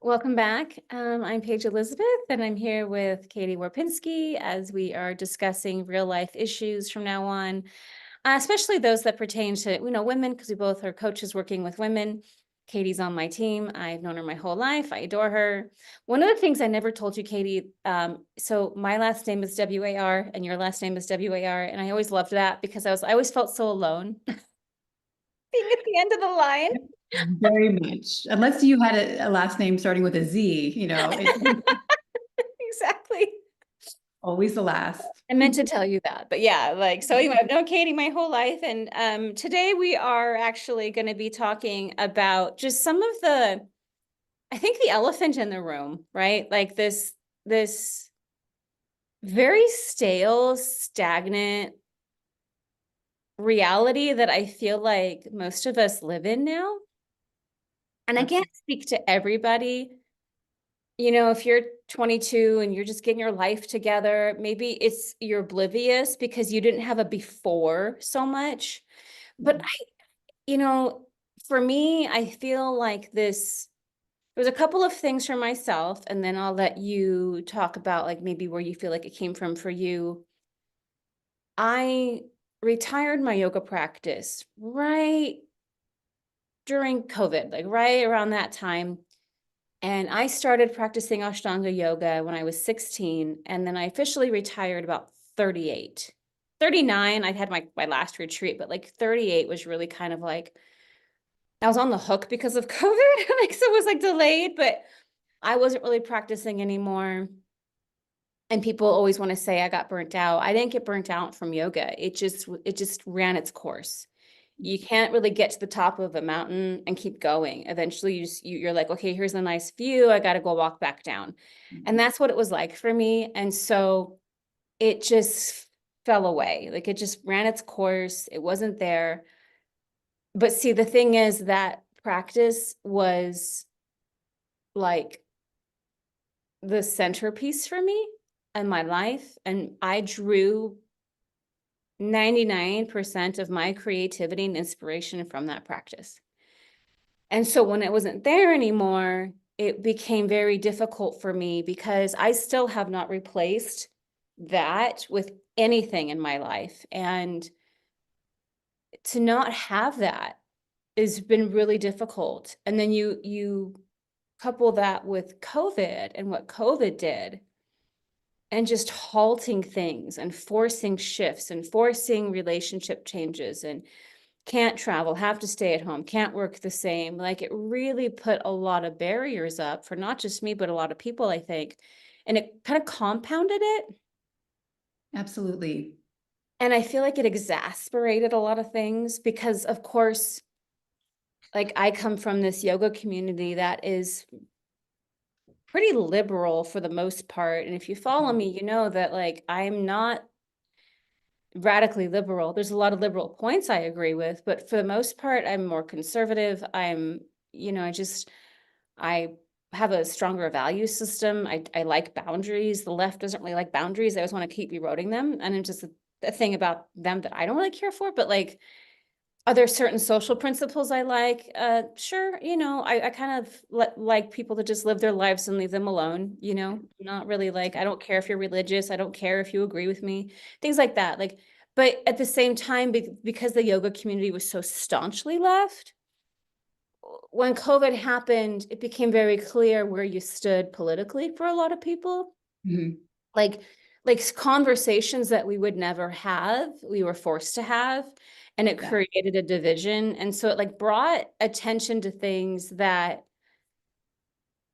Welcome back. I'm Paige Elizabeth, and I'm here with Katie Warpinski as we are discussing real life issues from now on, especially those that pertain to, women, because we both are coaches working with women. Katie's on my team. I've known her my whole life. I adore her. One of the things I never told you, Katie, so my last name is W-A-R and your last name is W-A-R. And I always loved that because I always felt so alone being at the end of the line. Very much. Unless you had a last name starting with a Z, it's Exactly. always the last. I meant to tell you that, but yeah, so anyway, I've known Katie my whole life, and today we are actually going to be talking about just some of I think the elephant in the room, right? Like this very stale, stagnant reality that I feel like most of us live in now. And I can't Absolutely. speak to everybody. If you're 22 and you're just getting your life together, maybe you're oblivious because you didn't have a before so much. But you know, for me, I feel like there's a couple of things for myself, and then I'll let you talk about like maybe where you feel like it came from for you. I retired my yoga practice right during COVID, like right around that time. And I started practicing Ashtanga yoga when I was 16, and then I officially retired about 38. 39, I'd had my last retreat, but like 38 was really kind of like I was on the hook because of COVID. Like, so it was like delayed, but I wasn't really practicing anymore. And people always want to say I got burnt out. I didn't get burnt out from yoga. It just ran its course. You can't really get to the top of a mountain and keep going. Eventually you're like, okay, here's a nice view. I got to go walk back down. And that's what it was like for me. And so it just fell away. Like it just ran its course. It wasn't there. But see, the thing is that practice was like the centerpiece for me and my life. And I drew 99% of my creativity and inspiration from that practice. And so when it wasn't there anymore, it became very difficult for me because I still have not replaced that with anything in my life. And to not have that has been really difficult. And then you couple that with COVID and what COVID did, and just halting things and forcing shifts and forcing relationship changes and can't travel, have to stay at home, can't work the same. Like it really put a lot of barriers up for not just me, but a lot of people, I think. And it kind of compounded it. Absolutely. And I feel like it exasperated a lot of things because, of course, like I come from this yoga community that is pretty liberal for the most part. And if you follow me, you know that like I'm not radically liberal. There's a lot of liberal points I agree with, but for the most part, I'm more conservative. I have a stronger value system. I like boundaries. The left doesn't really like boundaries. They always want to keep eroding them. And it's just a thing about them that I don't really care for, but like, are there certain social principles I like? Sure. I kind of like people to just live their lives and leave them alone. Not really like, I don't care if you're religious. I don't care if you agree with me, things like that. Like, but at the same time, because the yoga community was so staunchly left, when COVID happened, it became very clear where you stood politically for a lot of people. Mhm. Like, like conversations that we would never have, we were forced to have, and it Yeah, created a division. And so it like brought attention to things that,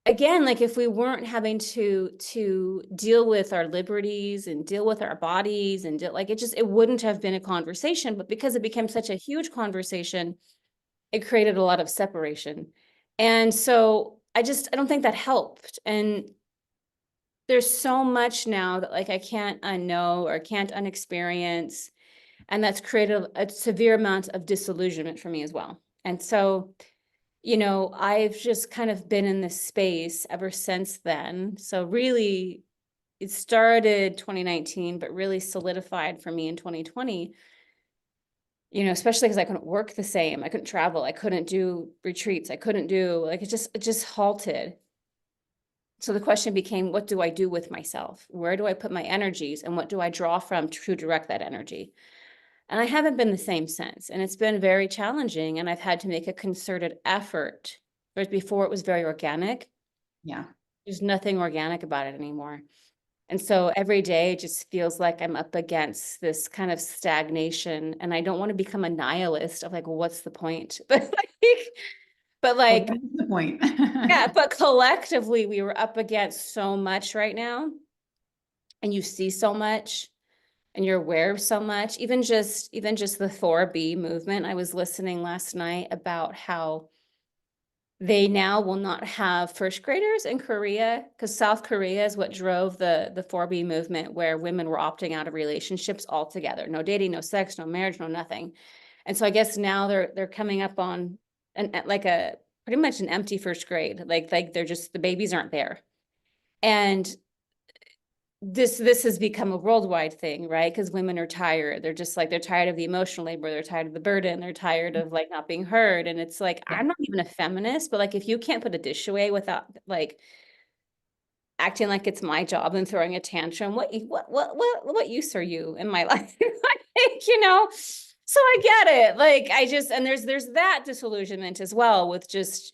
again, like if we weren't having to deal with our liberties and deal with our bodies and like it wouldn't have been a conversation. But because it became such a huge conversation, it created a lot of separation. And so I don't think that helped. And there's so much now that like I can't unknow or can't unexperience. And that's created a severe amount of disillusionment for me as well. And so, I've just kind of been in this space ever since then. So really it started 2019, but really solidified for me in 2020, especially because I couldn't work the same. I couldn't travel. I couldn't do retreats. I couldn't do like it just halted. So the question became, what do I do with myself? Where do I put my energies and what do I draw from to direct that energy? And I haven't been the same since. And it's been very challenging. And I've had to make a concerted effort. Whereas before it was very organic. Yeah. There's nothing organic about it anymore. And so every day just feels like I'm up against this kind of stagnation. And I don't want to become a nihilist of like, well, what's the point? But Well, like, that's the point. yeah, but collectively we were up against so much right now. And you see so much and you're aware of so much, even just the 4B movement. I was listening last night about how they now will not have first graders in Korea, because South Korea is what drove the 4B movement, where women were opting out of relationships altogether. No dating, no sex, no marriage, no nothing. And so I guess now they're coming up on like a pretty much an empty first grade. Like they're just, the babies aren't there. And this has become a worldwide thing, right? Because women are tired. They're just like, they're tired of the emotional labor, they're tired of the burden, they're tired of like not being heard. And it's like, Yeah. I'm not even a feminist, but like if you can't put a dish away without like acting like it's my job and throwing a tantrum, what use are you in my life? Like, so I get it. Like I just, and there's that disillusionment as well with just,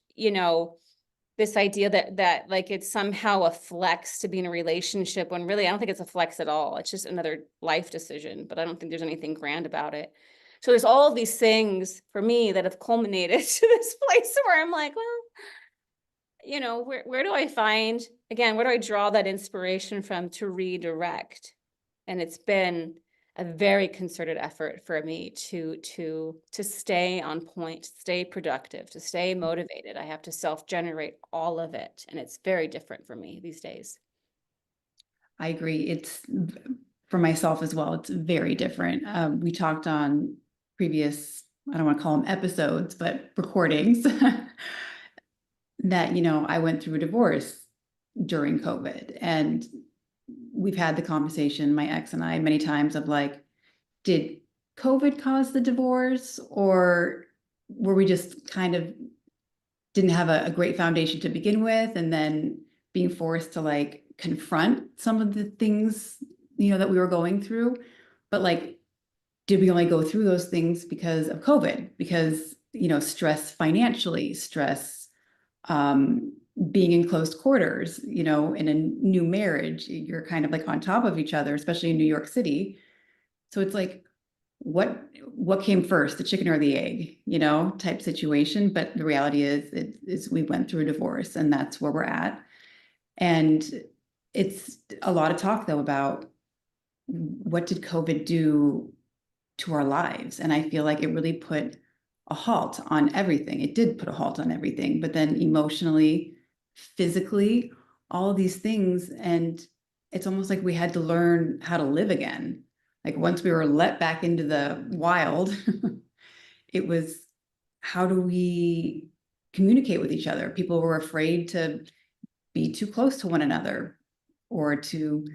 this idea that like it's somehow a flex to be in a relationship, when really I don't think it's a flex at all. It's just another life decision, but I don't think there's anything grand about it. So there's all of these things for me that have culminated to this place where I'm like, well, where do I find, again, where do I draw that inspiration from to redirect? And it's been a very concerted effort for me to stay on point, stay productive, to stay motivated. I have to self-generate all of it, and it's very different for me these days. I agree. It's for myself as well. It's very different. We talked on previous, I don't want to call them episodes, but recordings that, I went through a divorce during COVID, and we've had the conversation, my ex and I, many times of like, did COVID cause the divorce, or were we just kind of didn't have a great foundation to begin with, and then being forced to like confront some of the things, that we were going through. But like, did we only go through those things because of COVID? Because, stress financially, stress, being in close quarters, in a new marriage, you're kind of like on top of each other, especially in New York City. So it's like, what came first, the chicken or the egg, type situation. But the reality is we went through a divorce, and that's where we're at. And it's a lot of talk though about what did COVID do to our lives. And I feel like it really put a halt on everything. It did put a halt on everything, but then emotionally, physically, all of these things. And it's almost like we had to learn how to live again. Like once we were let back into the wild, it was, how do we communicate with each other? People were afraid to be too close to one another, or to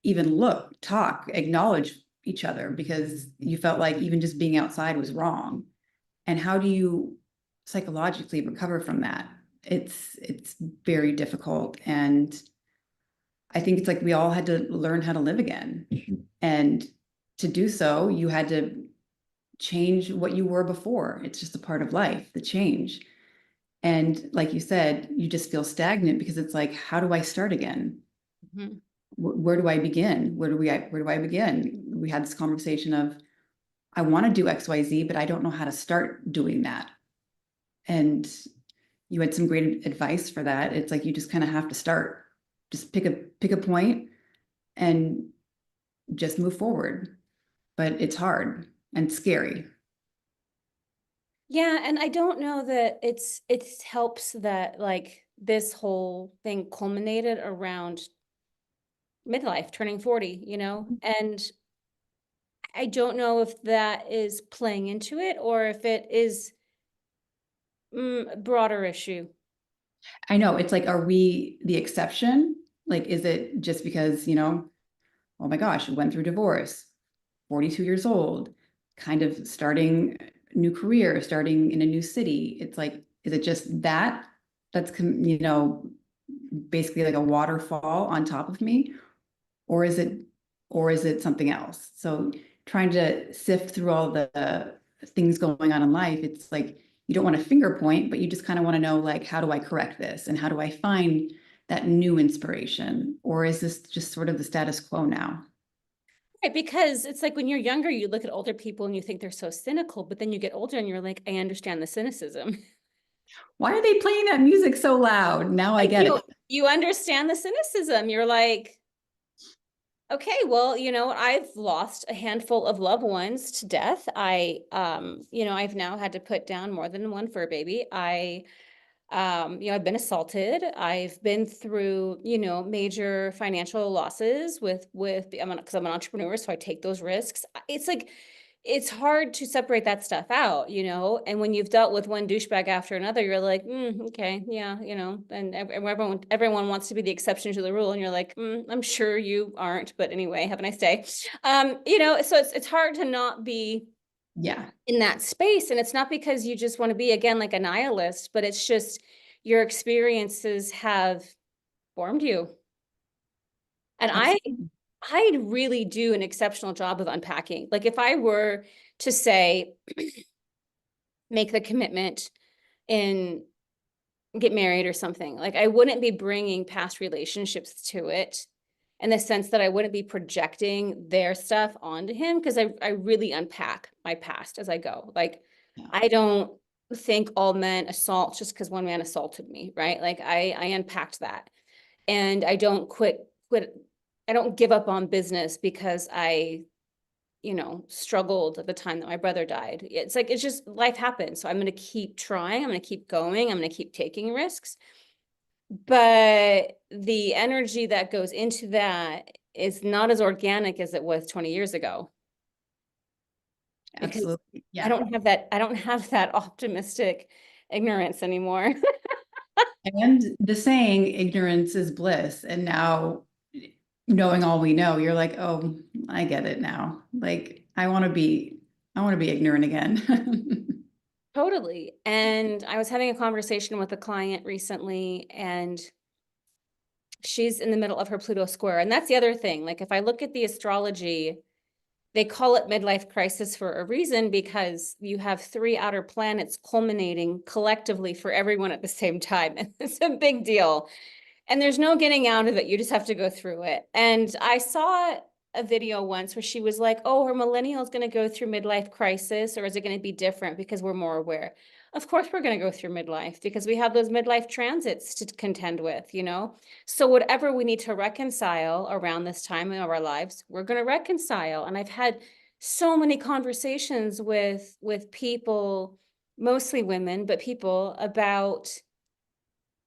even look, talk, acknowledge each other, because you felt like even just being outside was wrong. And how do you psychologically recover from that? It's very difficult. And I think it's like we all had to learn how to live again. And to do so, you had to change what you were before. It's just a part of life, the change. And like you said, you just feel stagnant, because it's like, how do I start again? Mm-hmm. Where do I begin? Where do I begin? We had this conversation of, I want to do XYZ, but I don't know how to start doing that. And you had some great advice for that. It's like, you just kind of have to start. Just pick a point and just move forward. But it's hard and scary. Yeah, and I don't know that it helps that like this whole thing culminated around midlife, turning 40, and I don't know if that is playing into it or if it is a broader issue. I know, it's like, are we the exception? Like, is it just because, oh my gosh, went through divorce, 42 years old, kind of starting a new career, starting in a new city. It's like, is it just that's, basically like a waterfall on top of me, or is it something else? So trying to sift through all the things going on in life, it's like you don't want to finger point, but you just kind of want to know, like, how do I correct this, and how do I find that new inspiration, or is this just sort of the status quo now? Right, because it's like when you're younger, you look at older people and you think they're so cynical, but then you get older and you're like, I understand the cynicism. Why are they playing that music so loud? Now I Like get it. you understand the cynicism. You're like, okay, well, I've lost a handful of loved ones to death. I've now had to put down more than one fur baby. I've been assaulted. I've been through, major financial losses because I'm an entrepreneur, so I take those risks. It's like, it's hard to separate that stuff out, and when you've dealt with one douchebag after another, you're like, okay, yeah, and everyone wants to be the exception to the rule. And you're like, I'm sure you aren't, but anyway, have a nice day. So it's hard to not be Yeah, in that space. And it's not because you just want to be, again, like a nihilist, but it's just your experiences have formed you. And absolutely. I really do an exceptional job of unpacking. Like if I were to say, make the commitment and get married or something, like I wouldn't be bringing past relationships to it, in the sense that I wouldn't be projecting their stuff onto him, because I really unpack my past as I go. Like Yeah, I don't think all men assault just because one man assaulted me, right? Like I unpacked that, and I don't quit. I don't give up on business because I struggled at the time that my brother died. It's like, it's just life happens. So I'm going to keep trying. I'm going to keep going. I'm going to keep taking risks. But the energy that goes into that is not as organic as it was 20 years ago, because absolutely. Yeah. I don't have that optimistic ignorance anymore. And the saying, ignorance is bliss. And now, knowing all we know, you're like, oh, I get it now. Like, I want to be ignorant again. Totally. And I was having a conversation with a client recently, and she's in the middle of her Pluto square. And that's the other thing. Like if I look at the astrology, they call it midlife crisis for a reason, because you have three outer planets culminating collectively for everyone at the same time. And it's a big deal. And there's no getting out of it. You just have to go through it. And I saw a video once where she was like, oh, her millennial is going to go through midlife crisis, or is it going to be different because we're more aware? Of course, we're going to go through midlife because we have those midlife transits to contend with. So whatever we need to reconcile around this time of our lives, we're going to reconcile. And I've had so many conversations with people, mostly women, but people, about,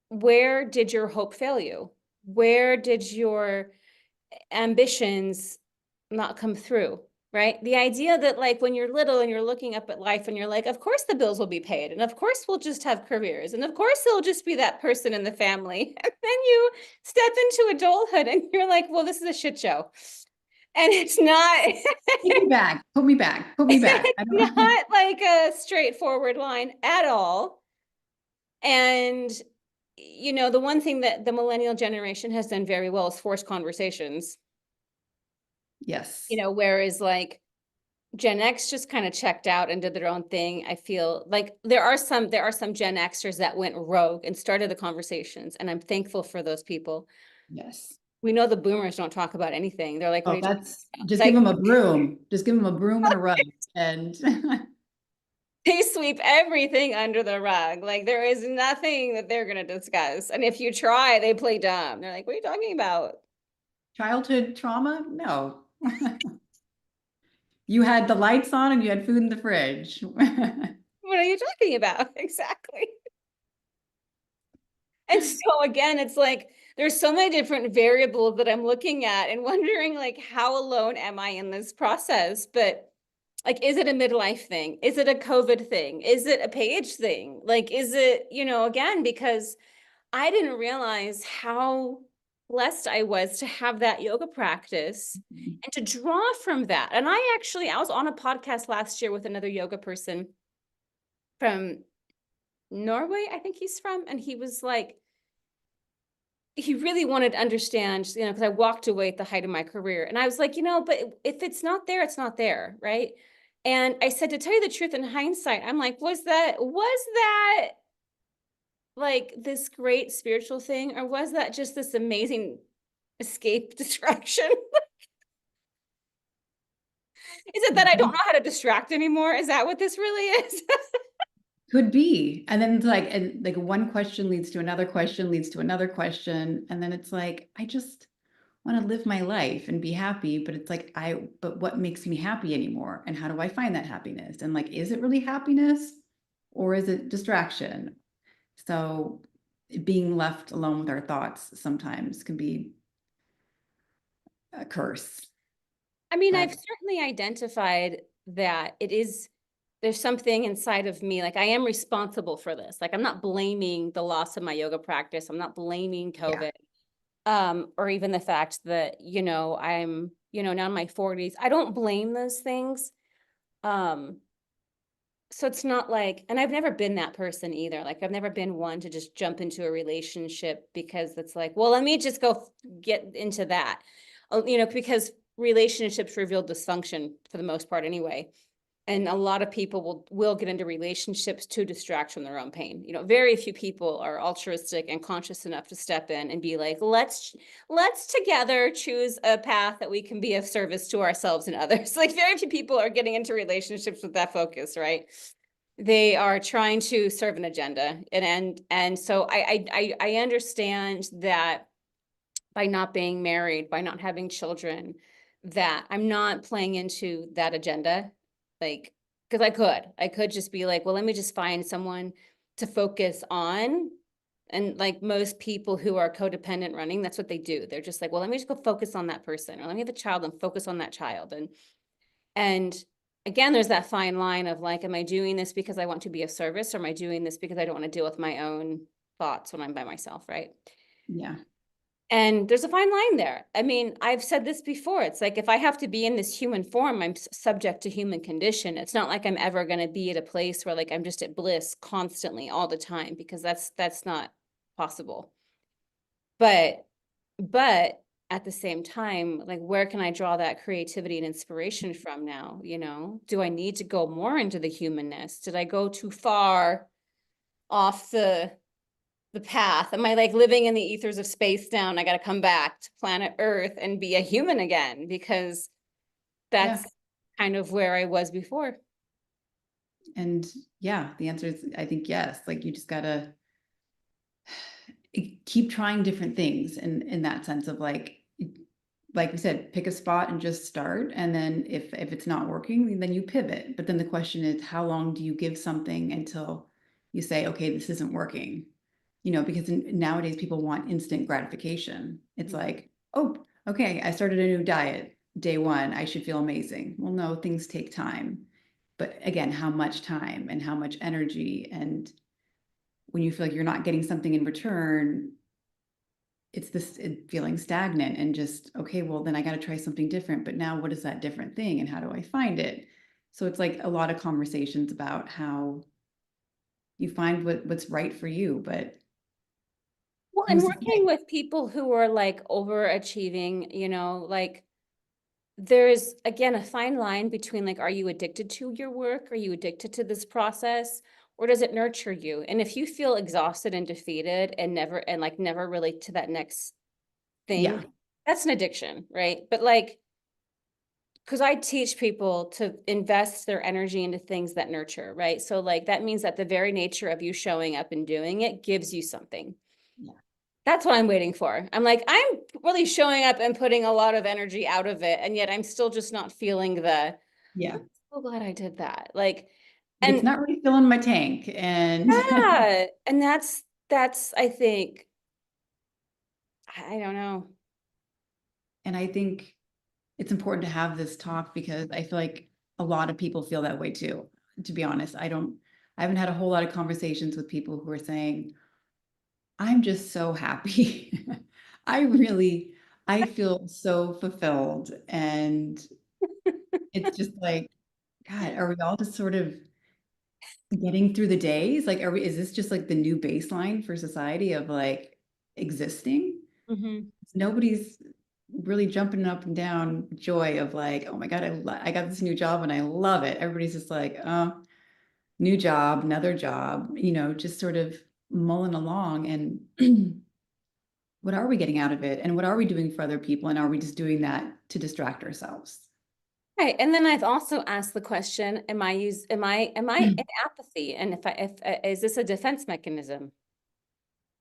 where did your hope fail you? Where did your ambitions not come through? Right? The idea that, like, when you're little and you're looking up at life and you're like, of course the bills will be paid, and of course we'll just have careers, and of course there'll just be that person in the family. And then you step into adulthood and you're like, well, this is a shit show. And it's not, Take me back, put me back, put me back. I it's don't, not like a straightforward line at all. And the one thing that the millennial generation has done very well is force conversations, yes, whereas like Gen X just kind of checked out and did their own thing. I feel like there are some Gen Xers that went rogue and started the conversations, and I'm thankful for those people. yes. We know the boomers don't talk about anything. They're like, what are Oh, you talking that's about? just give Like them a broom. Just give them a broom and a rug. And they sweep everything under the rug. Like there is nothing that they're going to discuss. And if you try, they play dumb. They're like, what are you talking about? childhood trauma? No. You had the lights on and you had food in the fridge. What are you talking about? Exactly. And so again, it's like there's so many different variables that I'm looking at and wondering, like, how alone am I in this process? But like, is it a midlife thing? Is it a COVID thing? Is it a Paige thing? Like, is it, again, because I didn't realize how blessed I was to have that yoga practice and to draw from that. And I was on a podcast last year with another yoga person from Norway, I think he's from, and he was like, he really wanted to understand, you know, because I walked away at the height of my career. And I was like, but if it's not there, it's not there, right? And I said, to tell you the truth, in hindsight, I'm like, was that like this great spiritual thing, or was that just this amazing escape distraction? Is it that I don't know how to distract anymore? Is that what this really is? Could be. And then it's like, and like one question leads to another question, leads to another question. And then it's like, I just want to live my life and be happy. But it's like, but what makes me happy anymore? And how do I find that happiness? And like, is it really happiness or is it distraction? So being left alone with our thoughts sometimes can be a curse. I mean, I've But certainly identified that there's something inside of me, like I am responsible for this. Like I'm not blaming the loss of my yoga practice. I'm not blaming yeah, COVID, or even the fact that, I'm, now in my 40s. I don't blame those things. Um, so it's not like, and I've never been that person either. Like I've never been one to just jump into a relationship because it's like, well, let me just go get into that. Because relationships reveal dysfunction for the most part anyway. And a lot of people will get into relationships to distract from their own pain. Very few people are altruistic and conscious enough to step in and be like, let's together choose a path that we can be of service to ourselves and others. Like very few people are getting into relationships with that focus, right? They are trying to serve an agenda. And so I understand that by not being married, by not having children, that I'm not playing into that agenda. Like, because I could just be like, well, let me just find someone to focus on. And like most people who are codependent running, that's what they do. They're just like, well, let me just go focus on that person, or let me have a child and focus on that child. And again, there's that fine line of like, am I doing this because I want to be of service, or am I doing this because I don't want to deal with my own thoughts when I'm by myself, right? yeah, And there's a fine line there. I mean, I've said this before. It's like if I have to be in this human form, I'm subject to human condition. It's not like I'm ever going to be at a place where like I'm just at bliss constantly all the time, because that's not possible. But but at the same time, like where can I draw that creativity and inspiration from now? Do I need to go more into the humanness? Did I go too far off the path? Am I like living in the ethers of space now, and I got to come back to planet Earth and be a human again? Because yeah. that's kind of where I was before. And yeah, the answer is, I think, yes. Like you just gotta keep trying different things in that sense of like we said, pick a spot and just start. And then if it's not working, then you pivot. But then the question is, how long do you give something until you say, okay, this isn't working? Because nowadays people want instant gratification. It's Mhm. like, oh, okay, I started a new diet. Day one, I should feel amazing. Well, no, things take time. But again, how much time and how much energy? And when you feel like you're not getting something in return, it's this feeling stagnant and just, okay, well, then I got to try something different. But now what is that different thing and how do I find it? So it's like a lot of conversations about how you find what's right for you, but Well, and who's to working say? with people who are like overachieving, like there's again a fine line between like, are you addicted to your work? Are you addicted to this process? Or does it nurture you? And if you feel exhausted and defeated and never relate to that next thing, Yeah, that's an addiction, right? But like, because I teach people to invest their energy into things that nurture, right? So like that means that the very nature of you showing up and doing it gives you something. yeah, That's what I'm waiting for. I'm like, I'm really showing up and putting a lot of energy out of it, and yet I'm still just not feeling yeah. I'm so glad I did that. Like, Like it's and not really filling my tank. And yeah, and that's I think, I don't know. and I think it's important to have this talk because I feel like a lot of people feel that way too. To be honest, I haven't had a whole lot of conversations with people who are saying, I'm just so happy. I really, I feel so fulfilled. And it's just like, God, are we all just sort of getting through the days? Like, is this just like the new baseline for society of like existing? Mhm. Nobody's really jumping up and down joy of like, oh my God, I got this new job and I love it. Everybody's just like, new job, another job, just sort of mulling along. And what are we getting out of it? And what are we doing for other people? And are we just doing that to distract ourselves? Right. And then I've also asked the question, am I in apathy? And is this a defense mechanism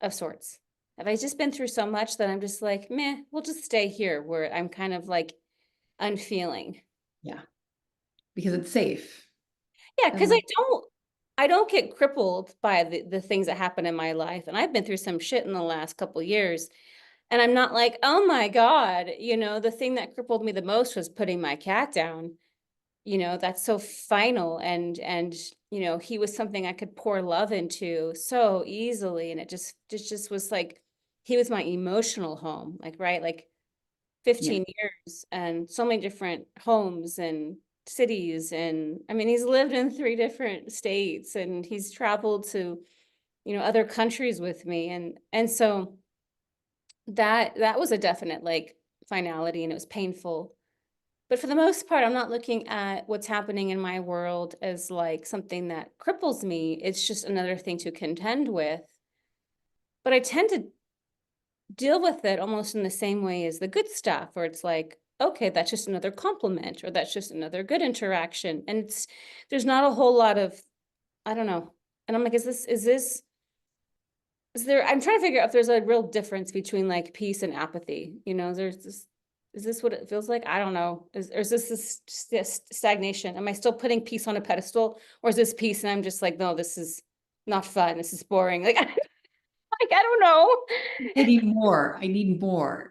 of sorts? Have I just been through so much that I'm just like, meh, we'll just stay here where I'm kind of like unfeeling. Yeah, because it's safe. Yeah, And because I don't get crippled by the things that happen in my life. And I've been through some shit in the last couple of years. And I'm not like, oh my God, the thing that crippled me the most was putting my cat down. That's so final, and he was something I could pour love into so easily. And it just was like he was my emotional home, like, right, like yeah, 15 years and so many different homes and cities. And I mean, he's lived in 3 different states and he's traveled to, other countries with me. And so that was a definite like finality, and it was painful. But for the most part, I'm not looking at what's happening in my world as like something that cripples me. It's just another thing to contend with. But I tend to deal with it almost in the same way as the good stuff, where it's like, okay, that's just another compliment, or that's just another good interaction. And there's not a whole lot of, I don't know. And I'm like, is there, I'm trying to figure out if there's a real difference between like peace and apathy. Is this what it feels like? I don't know. Or is this stagnation? Am I still putting peace on a pedestal, or is this peace and I'm just like, no, this is not fun. This is boring. Like, I don't know. I need more. I need more.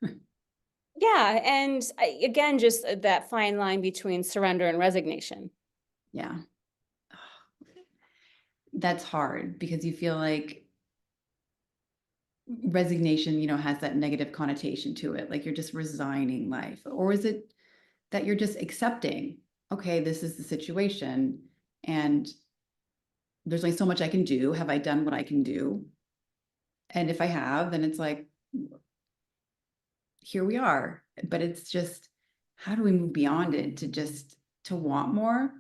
Yeah. And again, just that fine line between surrender and resignation. Yeah. That's hard because you feel like resignation, has that negative connotation to it. Like you're just resigning life. Or is it that you're just accepting, okay, this is the situation and there's only so much I can do. Have I done what I can do? And if I have, then it's like, here we are. But it's just, how do we move beyond it to want more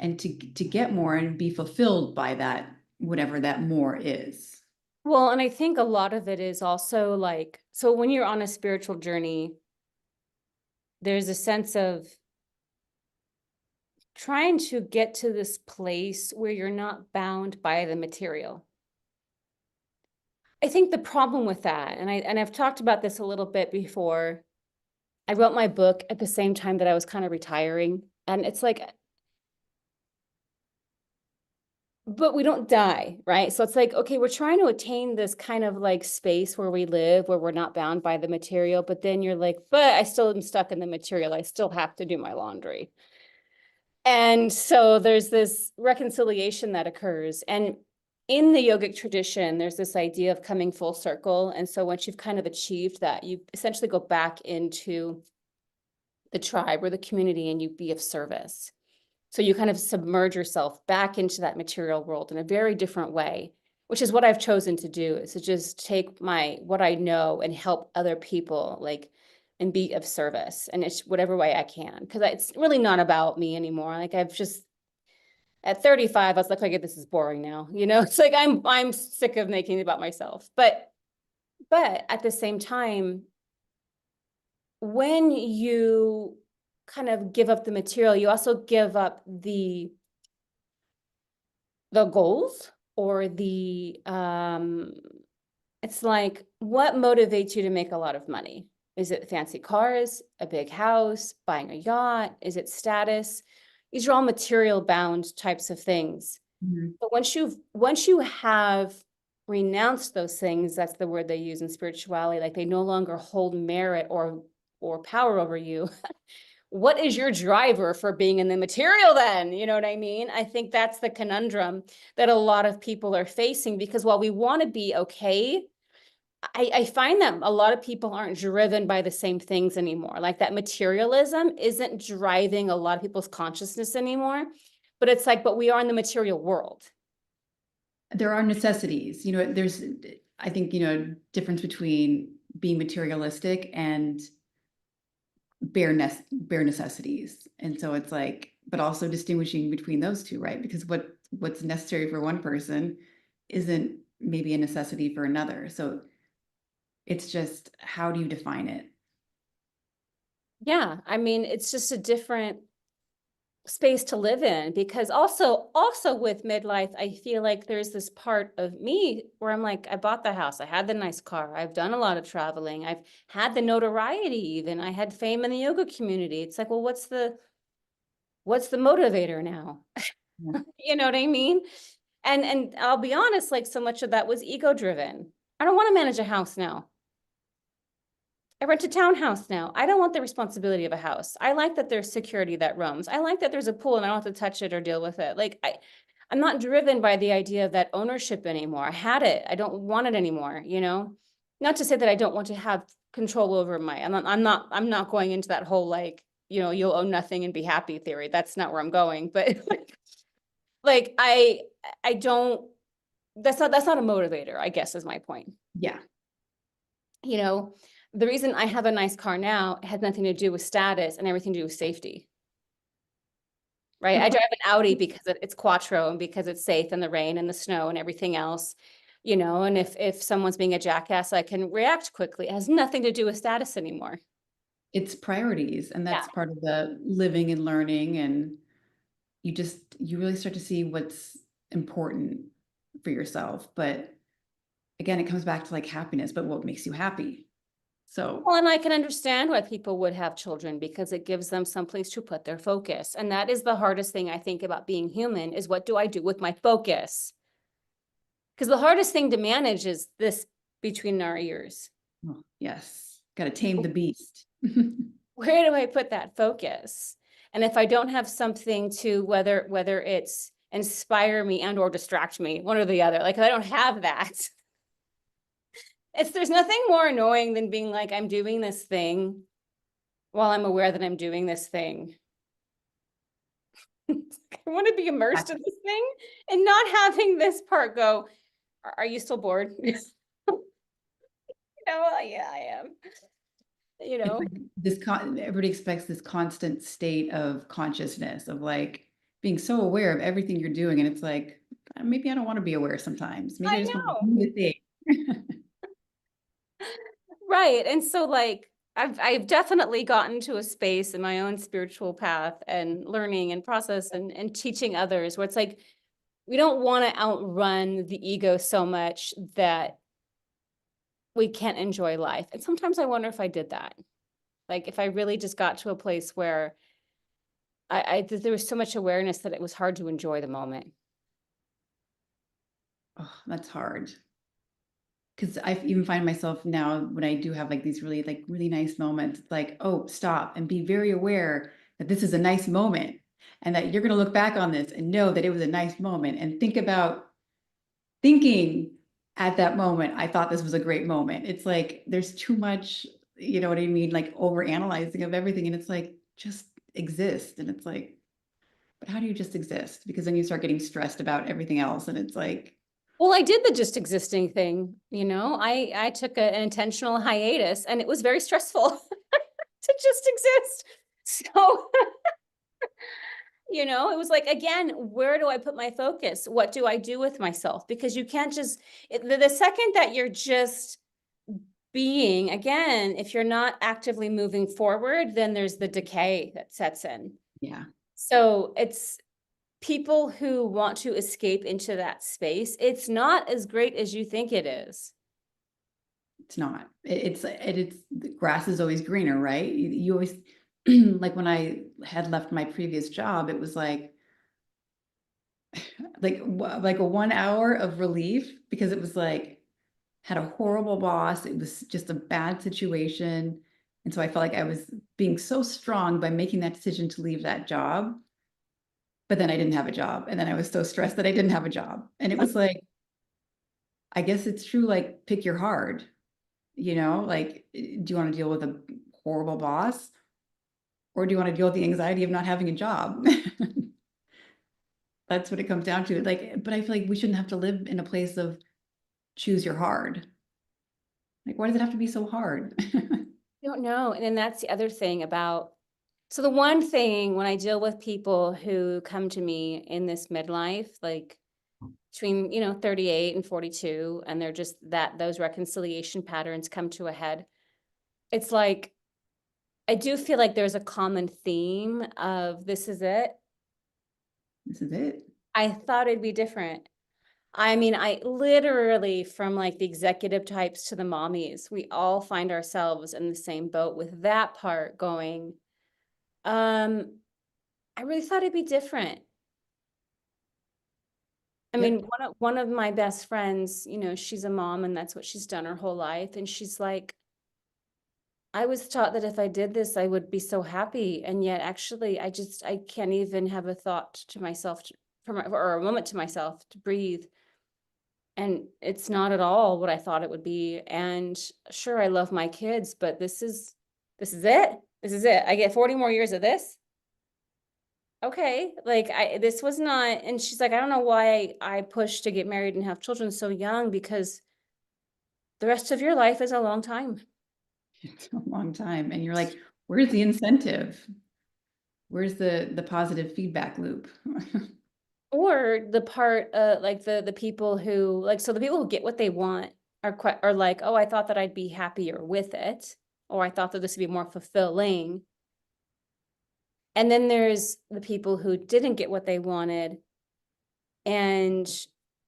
and to get more and be fulfilled by that, whatever that more is. Well, and I think a lot of it is also like, so when you're on a spiritual journey, there's a sense of trying to get to this place where you're not bound by the material. I think the problem with that, and I've talked about this a little bit before. I wrote my book at the same time that I was kind of retiring, and it's like, but we don't die, right? So it's like, okay, we're trying to attain this kind of like space where we live, where we're not bound by the material, but then you're like, but I still am stuck in the material. I still have to do my laundry. And so there's this reconciliation that occurs. And in the yogic tradition, there's this idea of coming full circle. And so once you've kind of achieved that, you essentially go back into the tribe or the community and you be of service. So you kind of submerge yourself back into that material world in a very different way, which is what I've chosen to do, is to just take what I know and help other people, like, and be of service, and it's whatever way I can. Because it's really not about me anymore. Like I've just at 35, I was like, okay, this is boring now. It's like I'm sick of making it about myself. But at the same time, when you kind of give up the material, you also give up the goals, or it's like, what motivates you to make a lot of money? Is it fancy cars, a big house, buying a yacht? Is it status? These are all material bound types of things. Mhm. But once you have renounced those things, that's the word they use in spirituality, like they no longer hold merit or power over you. What is your driver for being in the material then? You know what I mean? I think that's the conundrum that a lot of people are facing, because while we want to be okay, I find that a lot of people aren't driven by the same things anymore. Like that materialism isn't driving a lot of people's consciousness anymore. But it's like, but we are in the material world. there are necessities, there's, I think, difference between being materialistic and bare necessities. And so it's like, but also distinguishing between those two, right? Because what's necessary for one person isn't maybe a necessity for another. So it's just, how do you define it? Yeah, I mean, it's just a different space to live in, because also with midlife, I feel like there's this part of me where I'm like, I bought the house, I had the nice car, I've done a lot of traveling, I've had the notoriety, even I had fame in the yoga community. It's like, well, what's the motivator now? Yeah. You know what I mean? And I'll be honest, like, so much of that was ego driven. I don't want to manage a house now. I rent a townhouse now. I don't want the responsibility of a house. I like that there's security that roams. I like that there's a pool and I don't have to touch it or deal with it. Like, I'm not driven by the idea of that ownership anymore. I had it. I don't want it anymore, you know? Not to say that I don't want to have control over I'm not going into that whole, like, you'll own nothing and be happy theory. That's not where I'm going. But like, I don't, that's not a motivator, I guess, is my point. Yeah. You know, the reason I have a nice car now had nothing to do with status and everything to do with safety, right? I drive an Audi because it's quattro and because it's safe in the rain and the snow and everything else, and if someone's being a jackass, I can react quickly. It has nothing to do with status anymore. It's priorities, and Yeah. that's part of the living and learning. And you really start to see what's important for yourself. But again, it comes back to like happiness, but what makes you happy? So, Well, and I can understand why people would have children, because it gives them someplace to put their focus. And that is the hardest thing I think about being human, is what do I do with my focus? Because the hardest thing to manage is this between our ears. oh, yes, got to tame the beast. Where do I put that focus? And if I don't have something to, whether it's inspire me and or distract me, one or the other, like, if I don't have that, there's nothing more annoying than being like, I'm doing this thing while I'm aware that I'm doing this thing. I want to be immersed in this thing and not having this part go, are you still bored? Yeah, I am. It's like everybody expects this constant state of consciousness of like being so aware of everything you're doing. And it's like, maybe I don't want to be aware sometimes. Maybe I I just want to know. do the thing. Right. And so, like, I've definitely gotten to a space in my own spiritual path and learning and process and teaching others, where it's like, we don't want to outrun the ego so much that we can't enjoy life. And sometimes I wonder if I did that. Like, if I really just got to a place where there was so much awareness that it was hard to enjoy the moment. Oh, that's hard. Because I even find myself now when I do have like these really nice moments, it's like, oh, stop and be very aware that this is a nice moment and that you're going to look back on this and know that it was a nice moment and think about thinking at that moment, I thought this was a great moment. It's like there's too much, you know what I mean? Like over analyzing of everything. And it's like, just exist. And it's like, but how do you just exist? Because then you start getting stressed about everything else. And it's like, Well, I did the just existing thing, I took an intentional hiatus, and it was very stressful to just exist. So, it was like, again, where do I put my focus? What do I do with myself? Because you can't just, the second that you're just being, again, if you're not actively moving forward, then there's the decay that sets in. yeah. So it's people who want to escape into that space. It's not as great as you think it is. It's not. It's the grass is always greener, right? You always like when I had left my previous job, it was like a 1 hour of relief because it was like had a horrible boss. It was just a bad situation. And so I felt like I was being so strong by making that decision to leave that job. But then I didn't have a job. And then I was so stressed that I didn't have a job. And it was like, I guess it's true, like pick your hard. Like, do you want to deal with a horrible boss or do you want to deal with the anxiety of not having a job? That's what it comes down to. Like, but I feel like we shouldn't have to live in a place of choose your hard. Like, why does it have to be so hard? I don't know. And then that's the other thing about, so the one thing when I deal with people who come to me in this midlife, like between, 38 and 42, and they're just that those reconciliation patterns come to a head. It's like, I do feel like there's a common theme of this is it. This is it. I thought it'd be different. I mean, I literally from like the executive types to the mommies, we all find ourselves in the same boat with that part going, um, I really thought it'd be different. I mean, Yep. one of my best friends, she's a mom and that's what she's done her whole life. And she's like, I was taught that if I did this, I would be so happy. And yet actually I can't even have a thought to myself or a moment to myself to breathe. And it's not at all what I thought it would be. And sure, I love my kids, but this is it. This is it. I get 40 more years of this. Okay. Like this was not, and she's like, I don't know why I pushed to get married and have children so young because the rest of your life is a long time. It's a long time. And you're like, where's the incentive? Where's the positive feedback loop? Or the part, like the people who like, so the people who get what they want are like, oh, I thought that I'd be happier with it, or I thought that this would be more fulfilling. And then there's the people who didn't get what they wanted and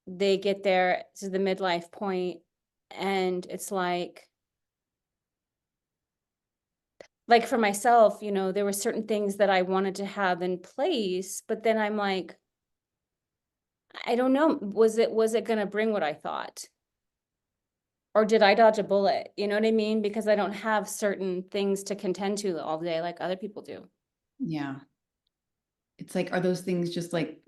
they get there to the midlife point and it's like for myself, there were certain things that I wanted to have in place, but then I'm like, I don't know, was it gonna bring what I thought? Or did I dodge a bullet? You know what I mean? Because I don't have certain things to contend to all day like other people do. Yeah. It's like, are those things just like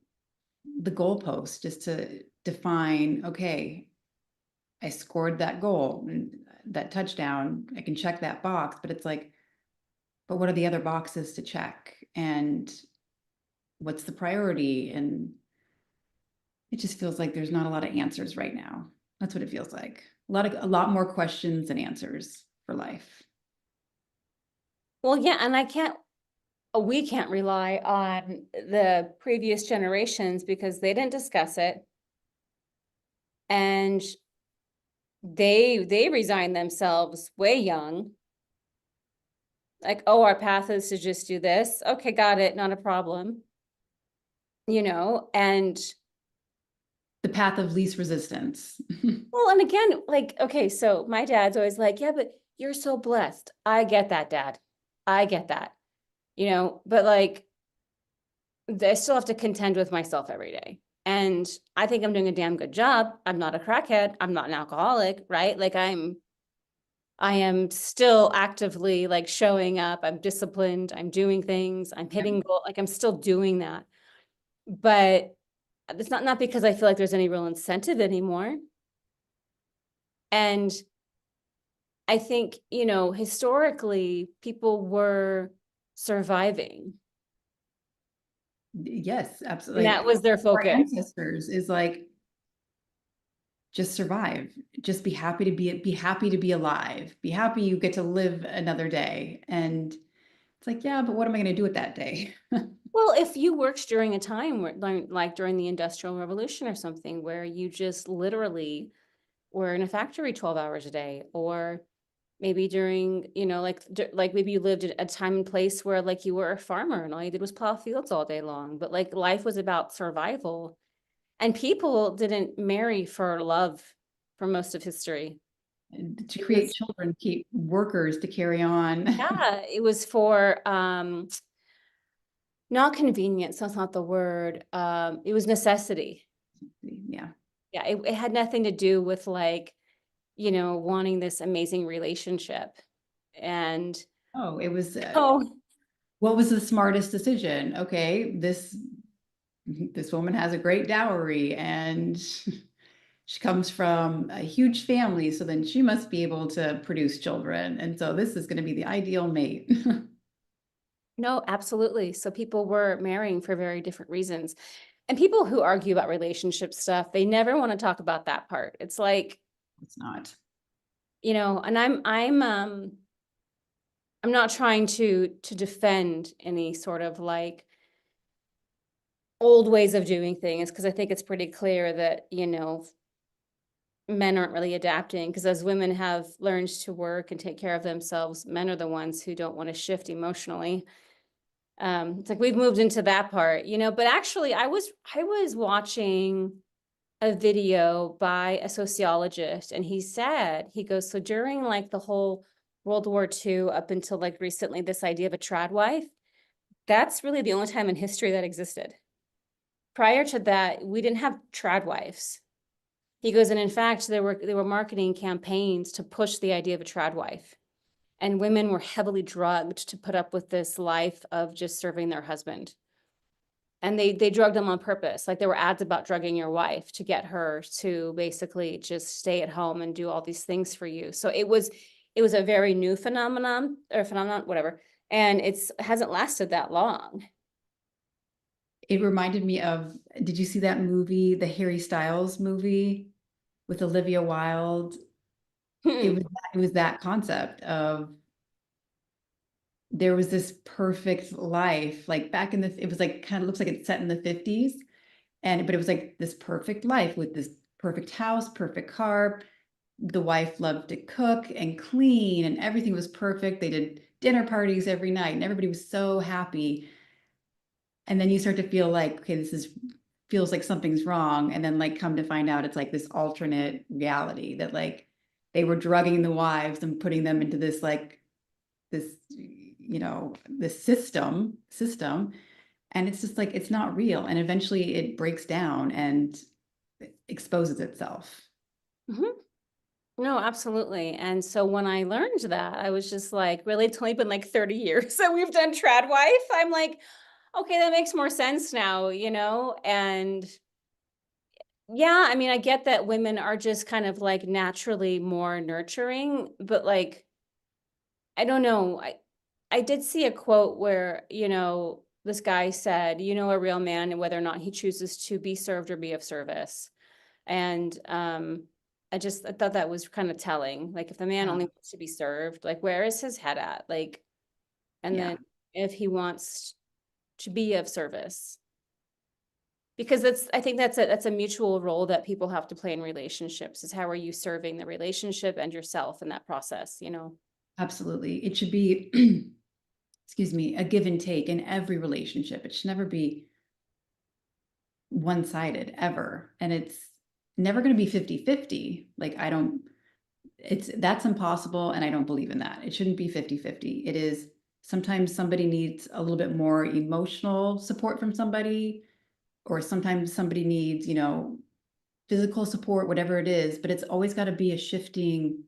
the goalpost, just to define, okay, I scored that goal, that touchdown, I can check that box, but it's like, but what are the other boxes to check? And what's the priority? And it just feels like there's not a lot of answers right now. That's what it feels like. A lot more questions than answers for life. Well, yeah, and we can't rely on the previous generations because they didn't discuss it. And they resigned themselves way young. Like, oh, our path is to just do this. Okay, got it, not a problem. And The path of least resistance. well, and again, like, okay, so my dad's always like, yeah, but you're so blessed. I get that, Dad. I get that. But like I still have to contend with myself every day. And I think I'm doing a damn good job. I'm not a crackhead. I'm not an alcoholic, right? Like I am still actively like showing up. I'm disciplined. I'm doing things. I'm hitting goal. Like I'm still doing that. But it's not because I feel like there's any real incentive anymore. And I think, historically people were surviving. Yes, And absolutely. that was their Our focus. ancestors is like, just survive, just be happy to be alive, be happy you get to live another day. And it's like, yeah, but what am I going to do with that day? Well, if you worked during a time where like during the Industrial Revolution or something where you just literally were in a factory 12 hours a day, or maybe during, like maybe you lived at a time and place where like you were a farmer and all you did was plow fields all day long, but like life was about survival and people didn't marry for love for most of history. And to It create was, children, keep workers to carry on. yeah, it was for, not convenience, that's not the word. It was necessity. Yeah. Yeah, it had nothing to do with like, wanting this amazing relationship. And Oh, it was, oh, what was the smartest decision? Okay, this woman has a great dowry and she comes from a huge family, so then she must be able to produce children. And so this is going to be the ideal mate. no, absolutely. So people were marrying for very different reasons. And people who argue about relationship stuff, they never want to talk about that part. It's like, It's not. and I'm not trying to defend any sort of like old ways of doing things, because I think it's pretty clear that, men aren't really adapting, because as women have learned to work and take care of themselves, men are the ones who don't want to shift emotionally. It's like we've moved into that part, but actually I was watching a video by a sociologist, and he goes, so during like the whole World War II up until like recently, this idea of a trad wife, that's really the only time in history that existed. Prior to that, we didn't have trad wives. He goes, and in fact, there were marketing campaigns to push the idea of a trad wife. And women were heavily drugged to put up with this life of just serving their husband. And they drugged them on purpose. Like there were ads about drugging your wife to get her to basically just stay at home and do all these things for you. So it was a very new phenomenon, whatever. And it hasn't lasted that long. It reminded me of, did you see that movie, the Harry Styles movie with Olivia Wilde? Hmm. It was that concept of there was this perfect life, like back in it was like kind of looks like it's set in the 50s. But it was like this perfect life with this perfect house, perfect car. The wife loved to cook and clean, and everything was perfect. They did dinner parties every night, and everybody was so happy. And then you start to feel like, okay, feels like something's wrong. And then like come to find out it's like this alternate reality that like they were drugging the wives and putting them into this like this, this system. And it's just like it's not real. And eventually it breaks down and exposes itself. Mhm. No, absolutely. And so when I learned that, I was just like, really, it's only been like 30 years that we've done trad wife. I'm like, okay, that makes more sense now, And yeah, I mean, I get that women are just kind of like naturally more nurturing, but like, I don't know. I did see a quote where, this guy said, a real man and whether or not he chooses to be served or be of service. And I thought that was kind of telling. Like if the man Yeah. only wants to be served, like where is his head at? Like, and Yeah. then if he wants to be of service. Because I think that's a mutual role that people have to play in relationships, is how are you serving the relationship and yourself in that process? Absolutely. It should be, excuse me, a give and take in every relationship. It should never be one-sided ever. And it's never going to be 50-50. Like that's impossible. And I don't believe in that. It shouldn't be 50-50. It is sometimes somebody needs a little bit more emotional support from somebody, or sometimes somebody needs, physical support, whatever it is, but it's always got to be a shifting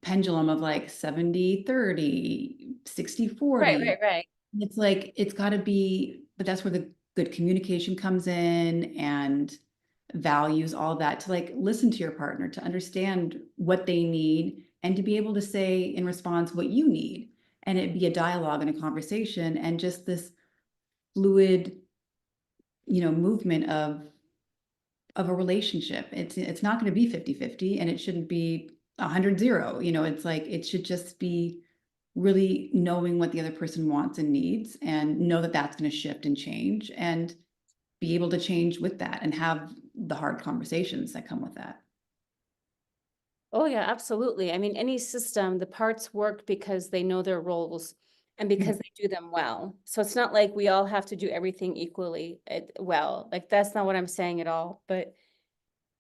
pendulum of like 70-30, 60 Right, 40. right, right. It's like it's got to be, but that's where the good communication comes in, and values, all of that, to like listen to your partner, to understand what they need, and to be able to say in response what you need, and it be a dialogue and a conversation, and just this fluid, movement of a relationship. It's not going to be 50-50, and it shouldn't be 100-0. It's like it should just be really knowing what the other person wants and needs, and know that that's going to shift and change, and be able to change with that and have the hard conversations that come with that. Oh yeah, absolutely. I mean, any system, the parts work because they know their roles and because they do them well. So it's not like we all have to do everything equally well. Like that's not what I'm saying at all. But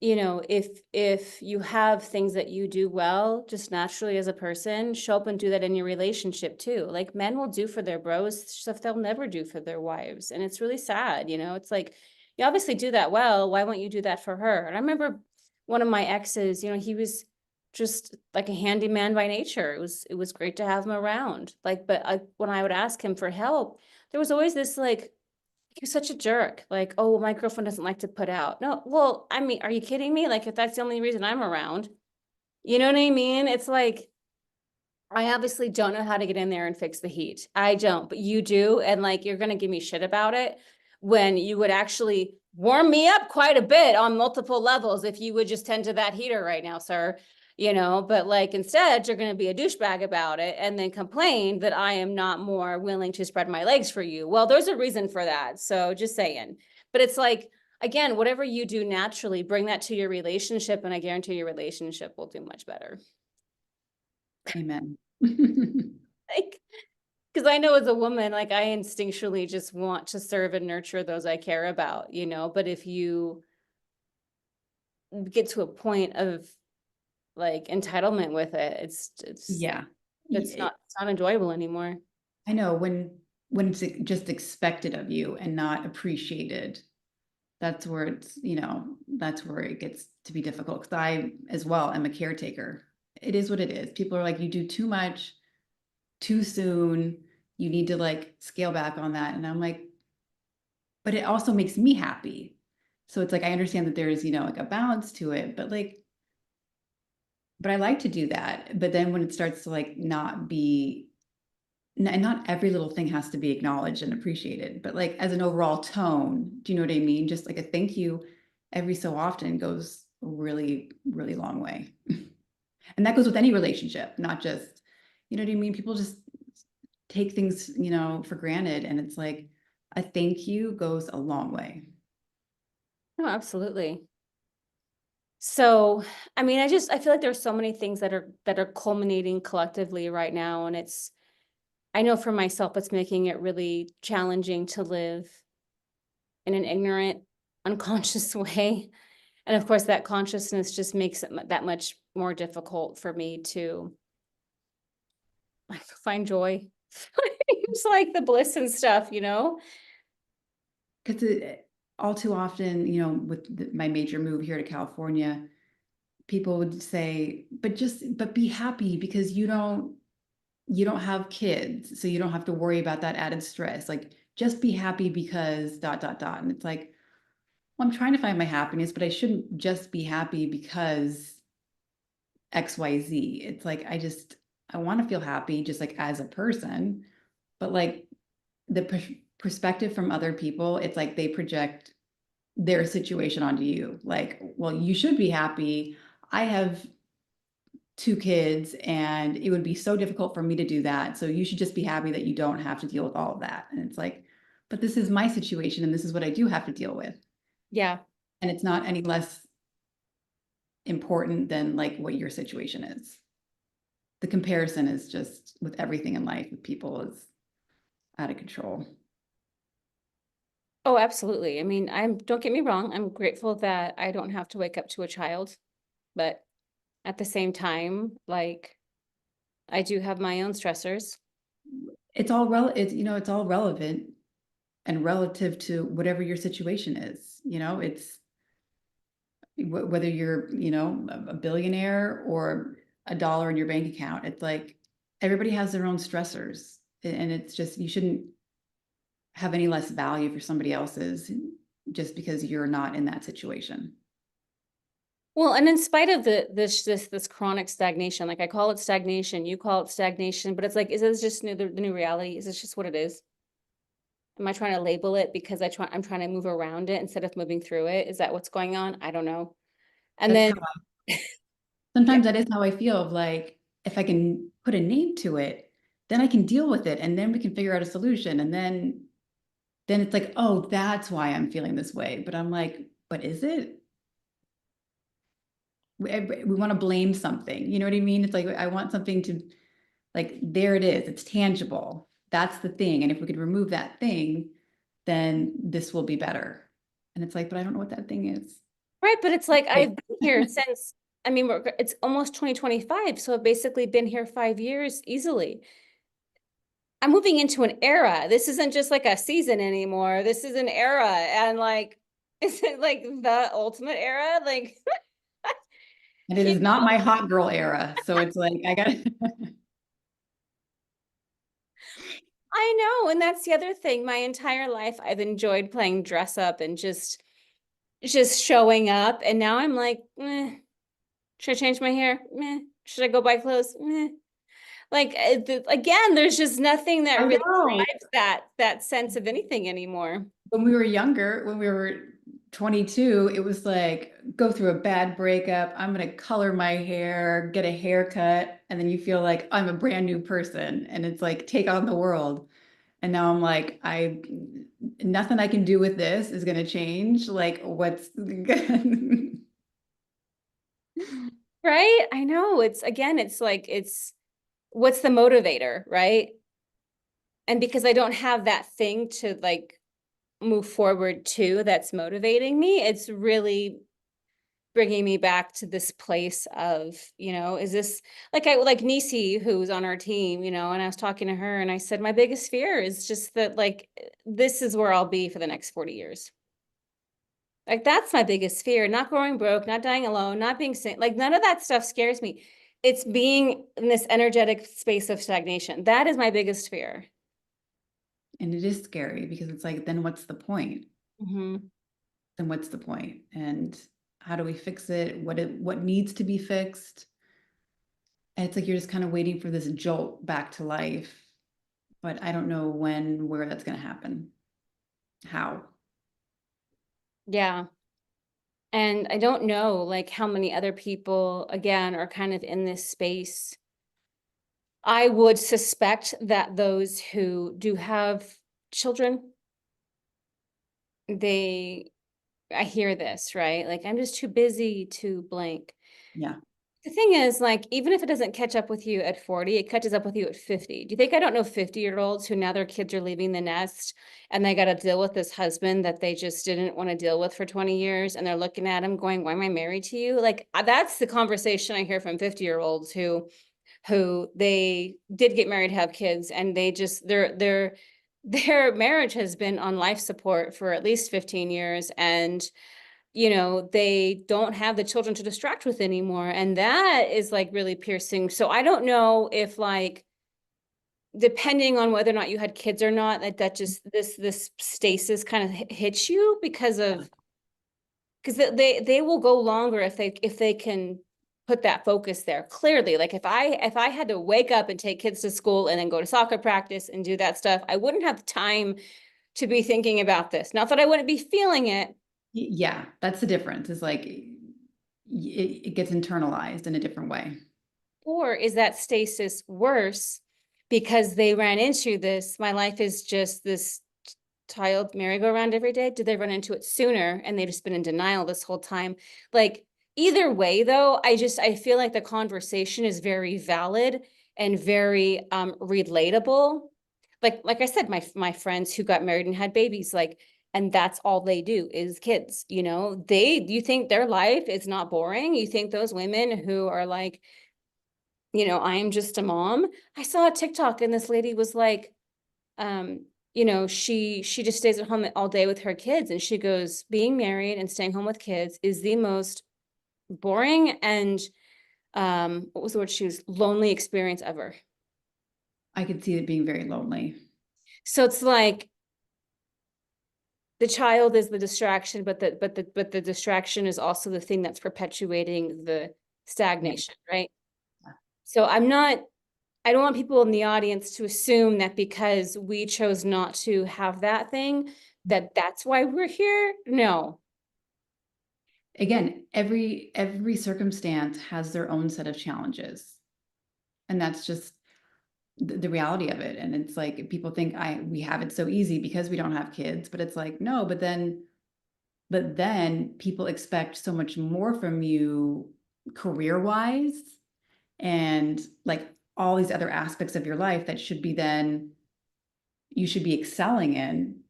if you have things that you do well, just naturally as a person, show up and do that in your relationship too. Like men will do for their bros stuff they'll never do for their wives. And it's really sad, It's like, you obviously do that well. Why won't you do that for her? And I remember one of my exes, he was just like a handyman by nature. It was great to have him around. Like, but when I would ask him for help, there was always this like, you're such a jerk. Like, oh, my girlfriend doesn't like to put out. No, well, I mean, are you kidding me? Like, if that's the only reason I'm around, you know what I mean? It's like, I obviously don't know how to get in there and fix the heat. I don't, but you do. And like, you're going to give me shit about it. when you would actually warm me up quite a bit on multiple levels if you would just tend to that heater right now, sir. But like instead you're going to be a douchebag about it and then complain that I am not more willing to spread my legs for you. Well, there's a reason for that. So just saying. But it's like, again, whatever you do naturally, bring that to your relationship, and I guarantee your relationship will do much better. Amen. Like, because I know as a woman, like I instinctually just want to serve and nurture those I care about, but if you get to a point of like entitlement with it, Yeah. it's not enjoyable anymore. I know when it's just expected of you and not appreciated, that's where that's where it gets to be difficult. Because I as well am a caretaker. It is what it is. People are like, you do too much too soon. You need to like scale back on that. And I'm like, but it also makes me happy. So it's like I understand that there is, like a balance to it, but I like to do that. But then when it starts to like not be, and not every little thing has to be acknowledged and appreciated, but like as an overall tone, do you know what I mean? Just like a thank you every so often goes a really, really long way. And that goes with any relationship, not just, you know what I mean? People just take things, for granted. And it's like a thank you goes a long way. No, absolutely. So, I mean, I feel like there's so many things that are culminating collectively right now. And I know for myself, it's making it really challenging to live in an ignorant, unconscious way. And of course, that consciousness just makes it that much more difficult for me to like find joy. It's like the bliss and stuff, Because all too often, with my major move here to California, people would say, but be happy because you don't have kids, so you don't have to worry about that added stress. Like, just be happy because dot, dot, dot. And it's like, well, I'm trying to find my happiness, but I shouldn't just be happy because XYZ. It's like, I want to feel happy just like as a person, but like the perspective from other people, it's like they project their situation onto you. Like, well, you should be happy. I have two kids and it would be so difficult for me to do that. So you should just be happy that you don't have to deal with all of that. And it's like, but this is my situation and this is what I do have to deal with. Yeah. And it's not any less important than like what your situation is. The comparison is just with everything in life with people is out of control. Oh, absolutely. I mean, don't get me wrong. I'm grateful that I don't have to wake up to a child, but at the same time, like I do have my own stressors. It's all relevant and relative to whatever your situation is. It's whether you're, a billionaire or a dollar in your bank account. It's like everybody has their own stressors, and it's just you shouldn't have any less value for somebody else's just because you're not in that situation. Well, and in spite of this chronic stagnation, like I call it stagnation, you call it stagnation, but it's like, is this just the new reality? Is this just what it is? Am I trying to label it because I'm trying to move around it instead of moving through it? Is that what's going on? I don't know. And That's then, how yeah, sometimes that is how I feel of like if I can put a name to it, then I can deal with it and then we can figure out a solution. And then it's like, oh, that's why I'm feeling this way. But I'm like, but is it? We want to blame something. You know what I mean? It's like I want something to like there it is. It's tangible. That's the thing. And if we could remove that thing, then this will be better. And it's like, but I don't know what that thing is. right. But it's like, Right. I've been here since, I mean, it's almost 2025. So I've basically been here 5 years easily. I'm moving into an era. This isn't just like a season anymore. This is an era. And like, is it like the ultimate era? Like, And it is not my hot girl era. So it's like I got I know. And that's the other thing. My entire life, I've enjoyed playing dress up and just showing up. And now I'm like, should I change my hair? Meh. Should I go buy clothes? Meh. Like again, there's just nothing that I really know. drives that sense of anything anymore. when we were younger, when we were 22, it was like go through a bad breakup. I'm going to color my hair, get a haircut, and then you feel like I'm a brand new person and it's like take on the world. And now I'm like, nothing I can do with this is going to change. Like, what's Right? I know. It's again, it's like what's the motivator, right? And because I don't have that thing to like move forward to that's motivating me, it's really bringing me back to this place of, is this like Nisi, who's on our team, and I was talking to her and I said, my biggest fear is just that like this is where I'll be for the next 40 years. Like that's my biggest fear, not growing broke, not dying alone, not being sick. Like none of that stuff scares me. It's being in this energetic space of stagnation. That is my biggest fear. and it is scary because it's like, then what's the point? Mhm. Then what's the point? And how do we fix it? What needs to be fixed? And it's like you're just kind of waiting for this jolt back to life, but I don't know when, where that's going to happen. How? Yeah. And I don't know like how many other people again are kind of in this space. I would suspect that those who do have children, they I hear this, right? Like I'm just too busy to blank. Yeah. The thing is, like, even if it doesn't catch up with you at 40, it catches up with you at 50. Do you think I don't know 50-year-olds who now their kids are leaving the nest and they got to deal with this husband that they just didn't want to deal with for 20 years and they're looking at him going, "Why am I married to you?" Like that's the conversation I hear from 50-year-olds who they did get married, have kids, and they just their marriage has been on life support for at least 15 years and they don't have the children to distract with anymore. And that is like really piercing. So I don't know if like, depending on whether or not you had kids or not, that just this stasis kind of hits you because Yeah. of, because they will go longer if they can put that focus there clearly. Like if I had to wake up and take kids to school and then go to soccer practice and do that stuff, I wouldn't have time to be thinking about this. Not that I wouldn't be feeling it. Yeah, that's the difference. Is like it gets internalized in a different way. Or is that stasis worse because they ran into this? My life is just this tiled merry-go-round every day. Did they run into it sooner and they've just been in denial this whole time? Like either way, though, I feel like the conversation is very valid and very relatable. Like I said, my friends who got married and had babies, like, and that's all they do is kids, you think their life is not boring? You think those women who are like, I am just a mom. I saw a TikTok and this lady was like, she just stays at home all day with her kids. And she goes, being married and staying home with kids is the most boring and what was the word she used? Lonely experience ever. I could see it being very lonely. So it's like the child is the distraction, but the distraction is also the thing that's perpetuating the Yeah. stagnation, right? So I don't want people in the audience to assume that because we chose not to have that thing, that that's why we're here. No. Again, every circumstance has their own set of challenges, and that's just the reality of it. And it's like people think we have it so easy because we don't have kids, but it's like no. But then people expect so much more from you career wise and like all these other aspects of your life that should be then you should be excelling in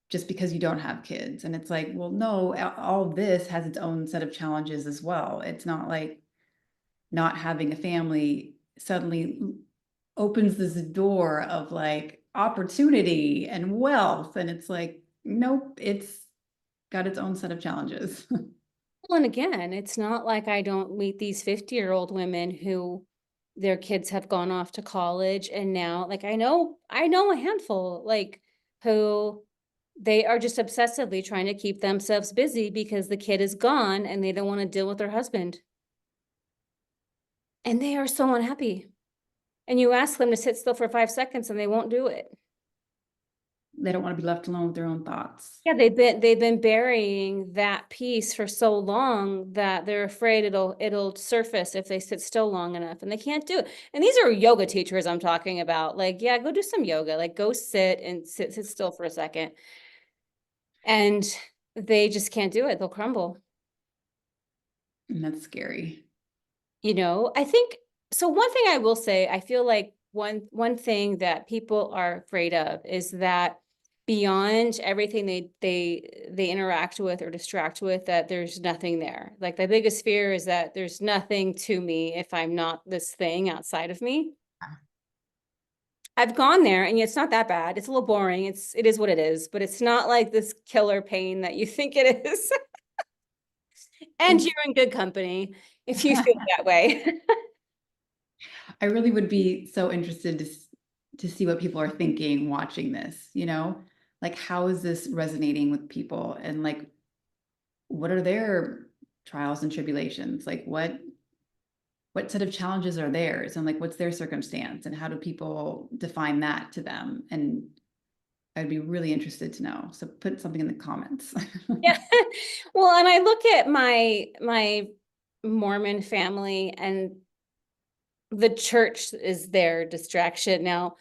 just because you don't have kids. And it's like, well, no, all this has its own set of challenges as well. It's not like not having a family suddenly opens this door of like opportunity and wealth. And it's like, nope, it's got its own set of challenges. Well, and again, it's not like I don't meet these 50-year-old women who their kids have gone off to college and now like I know a handful like who they are just obsessively trying to keep themselves busy because the kid is gone and they don't want to deal with their husband. And they are so unhappy. And you ask them to sit still for 5 seconds and they won't do it. They don't want to be left alone with their own thoughts. Yeah, they've been burying that piece for so long that they're afraid it'll surface if they sit still long enough, and they can't do it. And these are yoga teachers I'm talking about. Like, yeah, go do some yoga. Like, go sit still for a second. And they just can't do it. They'll crumble. And that's scary. I think so. One thing I will say, I feel like one thing that people are afraid of is that beyond everything they interact with or distract with, that there's nothing there. Like, the biggest fear is that there's nothing to me if I'm not this thing outside of me. I've gone there, and it's not that bad. It's a little boring. It is what it is, but it's not like this killer pain that you think it is. And It's you're in good company if you feel that way. I really would be so interested to see what people are thinking watching this, like how is this resonating with people, and like what are their trials and tribulations? Like what set of challenges are theirs, and like what's their circumstance, and how do people define that to them? And I'd be really interested to know. So put something in the comments. Yeah. Well, and I look at my Mormon family, and the church is their distraction. Now,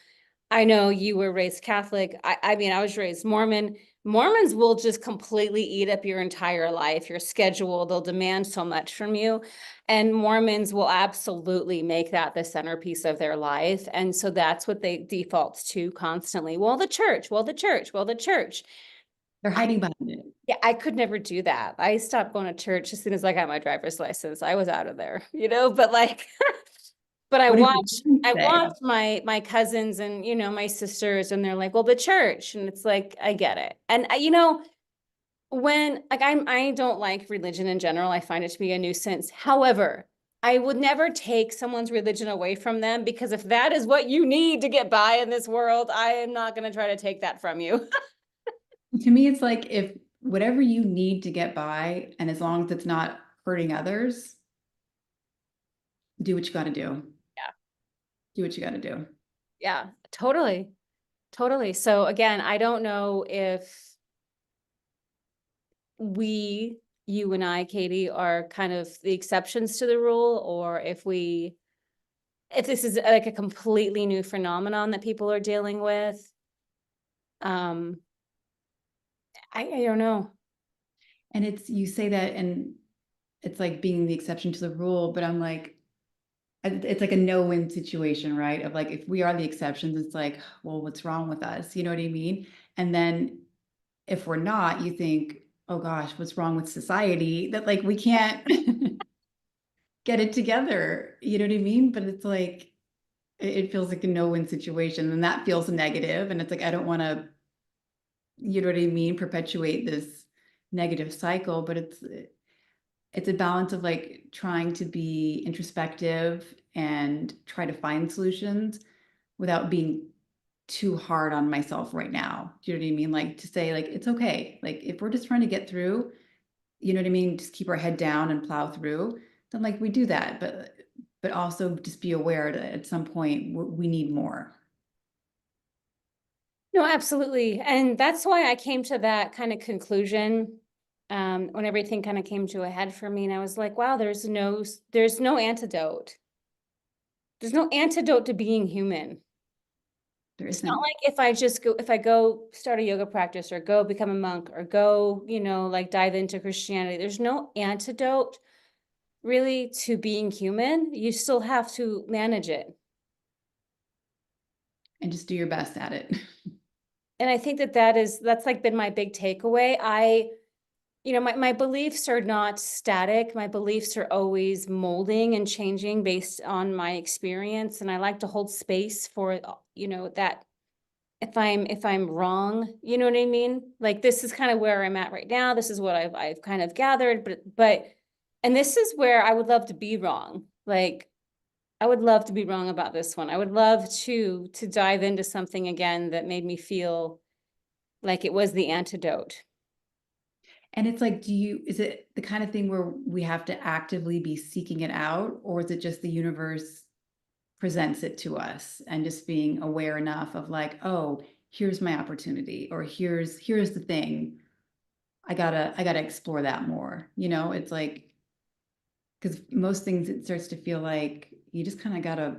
I know you were raised Catholic. I mean, I was raised Mormon. Mormons will just completely eat up your entire life, your schedule. They'll demand so much from you. And Mormons will absolutely make that the centerpiece of their life. And so that's what they default to constantly. Well, the church, well, the church, well, the church. They're I hiding behind it. Yeah, I could never do that. I stopped going to church as soon as I got my driver's license. I was out of there, but like, but What did your parents I say? watched my cousins and, my sisters, and they're like, well, the church. And it's like, I get it. And when like I don't like religion in general. I find it to be a nuisance. However, I would never take someone's religion away from them, because if that is what you need to get by in this world, I am not going to try to take that from you. To me, it's like if whatever you need to get by, and as long as it's not hurting others, do what you got to do. Yeah. Do what you got to do. Yeah, totally. Totally. So again, I don't know if you and I, Katie, are kind of the exceptions to the rule, or if this is like a completely new phenomenon that people are dealing with. Um, I don't know. And you say that, and it's like being the exception to the rule, but I'm like, it's like a no-win situation, right? Of like, if we are the exceptions, it's like, well, what's wrong with us? You know what I mean? And then if we're not, you think, oh gosh, what's wrong with society? That like we can't get it together. You know what I mean? But it's like, it feels like a no-win situation, and that feels negative. And it's like, I don't want to, you know what I mean, perpetuate this negative cycle, but it's a balance of like trying to be introspective and try to find solutions without being too hard on myself right now. Do you know what I mean? Like to say like it's okay. Like if we're just trying to get through, you know what I mean, just keep our head down and plow through, then like we do that. But also just be aware that at some point we need more. No, absolutely. And that's why I came to that kind of conclusion, when everything kind of came to a head for me. And I was like, wow, there's no antidote. There's no antidote to being human. There It's not isn't. like if I go start a yoga practice, or go become a monk, or go, like dive into Christianity. There's no antidote really to being human. You still have to manage it. And just do your best at it. And I think that's like been my big takeaway. My beliefs are not static. My beliefs are always molding and changing based on my experience. And I like to hold space for, that if I'm wrong, you know what I mean? Like, this is kind of where I'm at right now. This is what I've kind of gathered, and this is where I would love to be wrong. Like, I would love to be wrong about this one. I would love to dive into something again that made me feel like it was the antidote. And it's like, is it the kind of thing where we have to actively be seeking it out, or is it just the universe presents it to us and just being aware enough of like, oh, here's my opportunity, or here's the thing. I gotta explore that more. It's like, because most things it starts to feel like you just kind of gotta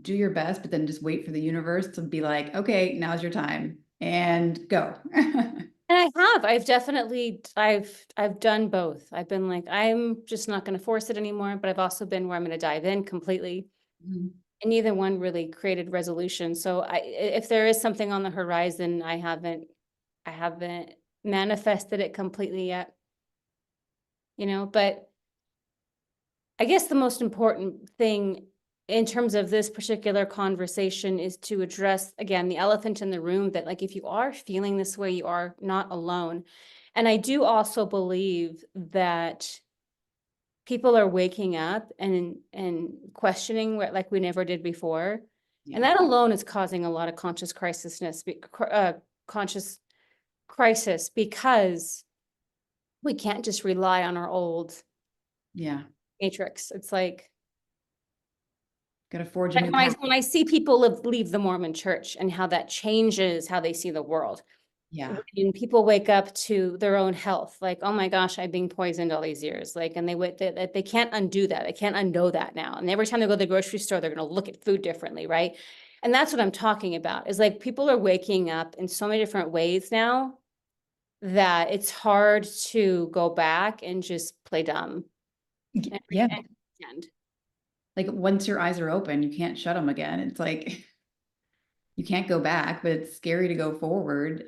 do your best, but then just wait for the universe to be like, okay, now's your time and go. And I've definitely, I've done both. I've been like, I'm just not going to force it anymore, but I've also been where I'm going to dive in completely. Mhm. And neither one really created resolution. So if there is something on the horizon, I haven't manifested it completely yet, but I guess the most important thing in terms of this particular conversation is to address, again, the elephant in the room, that like, if you are feeling this way, you are not alone. And I do also believe that people are waking up and questioning what, like we never did before. And Yeah. that alone is causing a lot of conscious crisis, because we can't just rely on our old Yeah. matrix. It's like, Gotta forge a like new path. when I see people leave the Mormon church and how that changes how they see the world. Yeah. When people wake up to their own health, like, oh my gosh, I've been poisoned all these years. Like, and they can't undo that. They can't unknow that now. And every time they go to the grocery store, they're going to look at food differently, right? And that's what I'm talking about, is like, people are waking up in so many different ways now that it's hard to go back and just play dumb and Yeah. pretend. Like once your eyes are open, you can't shut them again. It's like you can't go back, but it's scary to go forward.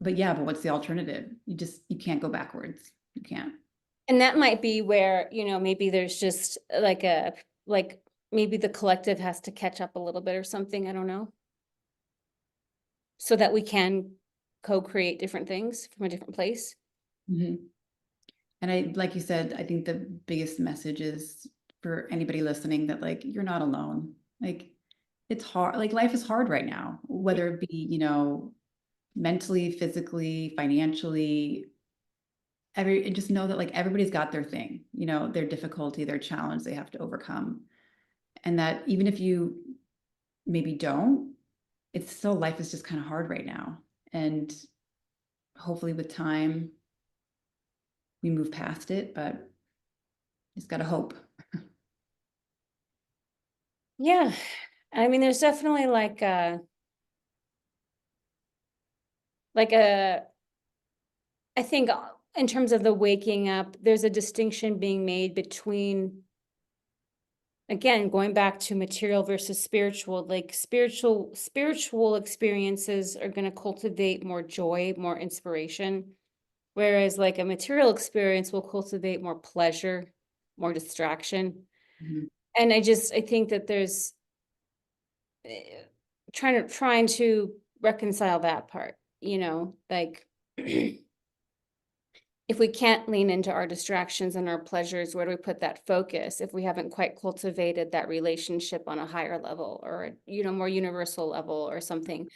But yeah, but what's the alternative? You can't go backwards. You can't. And that might be where, maybe there's just like maybe the collective has to catch up a little bit or something. I don't know. So that we can co-create different things from a different place. Mhm. And like you said, I think the biggest message is for anybody listening that like you're not alone. Like it's hard. Like life is hard right now, whether it be, mentally, physically, financially. Just know that like everybody's got their thing, their difficulty, their challenge they have to overcome. And that even if you maybe don't, it's still, life is just kind of hard right now. And hopefully with time we move past it, but just gotta hope. Yeah. I mean, there's definitely like a, I think in terms of the waking up, there's a distinction being made between, again, going back to material versus spiritual. Like spiritual experiences are going to cultivate more joy, more inspiration, whereas like a material experience will cultivate more pleasure, more distraction. Mhm. And I think that there's eh, trying to reconcile that part, like, if we can't lean into our distractions and our pleasures, where do we put that focus if we haven't quite cultivated that relationship on a higher level, or more universal level or something?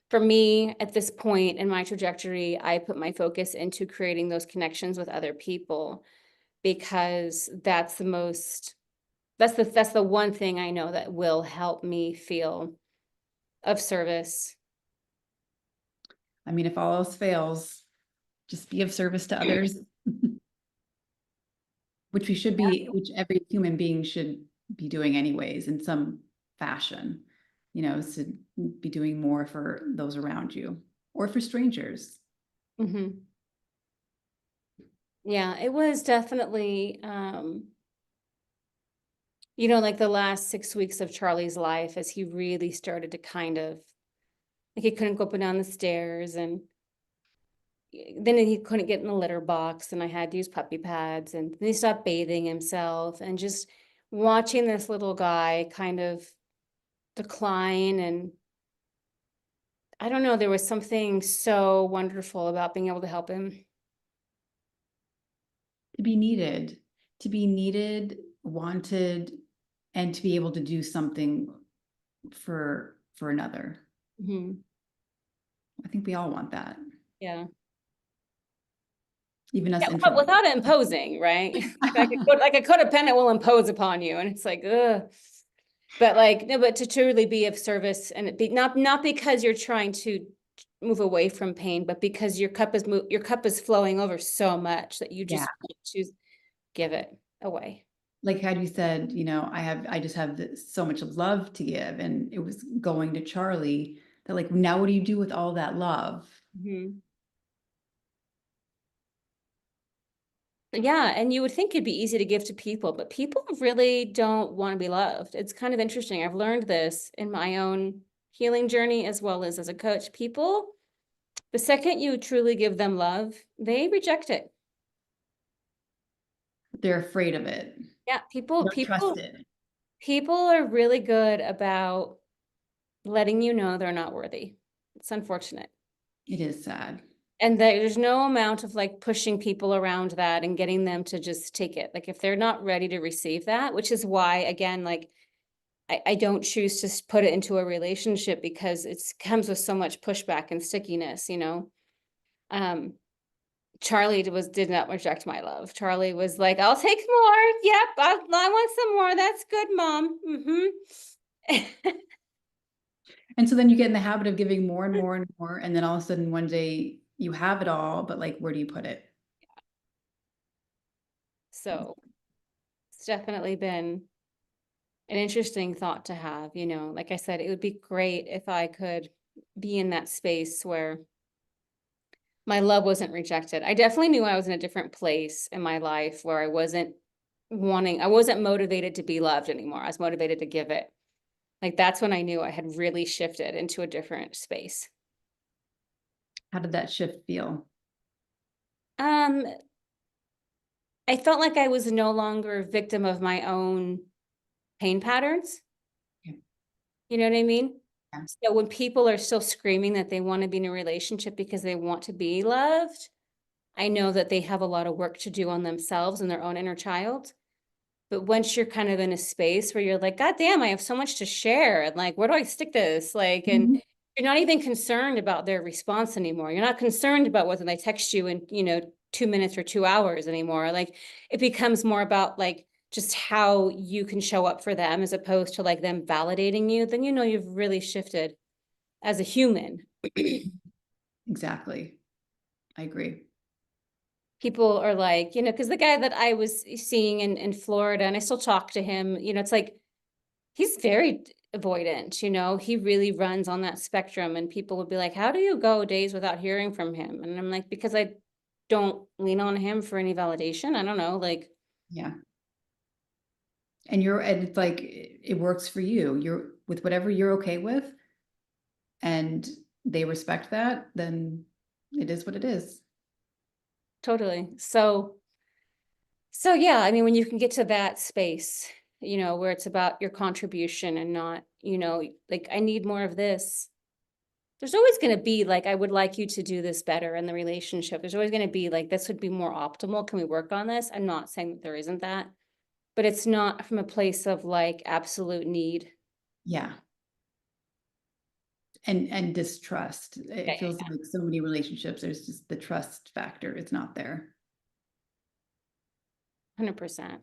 For me, at this point in my trajectory, I put my focus into creating those connections with other people, because that's the one thing I know that will help me feel of service. I mean, if all else fails, just be of service to others, which every human being should be doing anyways in some fashion, is to be doing more for those around you or for strangers. Mhm. Yeah, it was definitely, like the last 6 weeks of Charlie's life, as he really started to kind of, like, he couldn't go up and down the stairs, and then he couldn't get in the litter box, and I had to use puppy pads, and then he stopped bathing himself, and just watching this little guy kind of decline. And I don't know, there was something so wonderful about being able to help him. To be needed, wanted, and to be able to do something for another. Mhm. I think we all want that, Yeah. even us Yeah, but introverts. without imposing, right? Like a codependent will impose upon you, and it's like, ugh. But like, no, but to truly be of service and it be not because you're trying to move away from pain, but because your cup is flowing over so much that you Yeah. just want to give it away. Like had you said, I just have so much love to give, and it was going to Charlie that like, now what do you do with all that love? Mhm. Yeah, and you would think it'd be easy to give to people, but people really don't want to be loved. It's kind of interesting. I've learned this in my own healing journey as well as a coach. People, the second you truly give them love, they reject it. They're afraid of it. Yeah, They don't trust it. people are really good about letting you know they're not worthy. It's unfortunate. It is sad. And there's no amount of like pushing people around that and getting them to just take it. Like if they're not ready to receive that, which is why, again, like I don't choose to put it into a relationship because it comes with so much pushback and stickiness, you know? Um, Charlie did not reject my love. Charlie was like, I'll take more. Yep, I want some more. That's good, mom. Mm-hmm. And so then you get in the habit of giving more and more and more, and then all of a sudden one day you have it all, but like, where do you put it? So it's definitely been an interesting thought to have, you know. Like I said, it would be great if I could be in that space where my love wasn't rejected. I definitely knew I was in a different place in my life where I wasn't motivated to be loved anymore. I was motivated to give it. Like that's when I knew I had really shifted into a different space. How did that shift feel? Um, I felt like I was no longer a victim of my own pain patterns. Yeah. You know what I mean? Yeah. So when people are still screaming that they want to be in a relationship because they want to be loved, I know that they have a lot of work to do on themselves and their own inner child. But once you're kind of in a space where you're like, God damn, I have so much to share. And like, where do I stick this? Like, and Mhm. you're not even concerned about their response anymore. You're not concerned about whether they text you in, 2 minutes or 2 hours anymore. Like it becomes more about like just how you can show up for them as opposed to like them validating you. Then you've really shifted as a human. Exactly. I agree. People are like, because the guy that I was seeing in Florida, and I still talk to him, it's like he's very avoidant, he really runs on that spectrum. And people would be like, how do you go days without hearing from him? And I'm like, because I don't lean on him for any validation. I don't know, like Yeah. And it's like it works for you. You're with whatever you're okay with, and they respect that, then it is what it is. totally. So yeah, I mean, when you can get to that space, where it's about your contribution and not, like I need more of this. There's always going to be like, I would like you to do this better in the relationship. There's always going to be like, this would be more optimal. Can we work on this? I'm not saying that there isn't that, but it's not from a place of like absolute need. Yeah. And distrust. Yeah, It feels yeah, like so many relationships, there's just the trust factor. It's not there. 100%.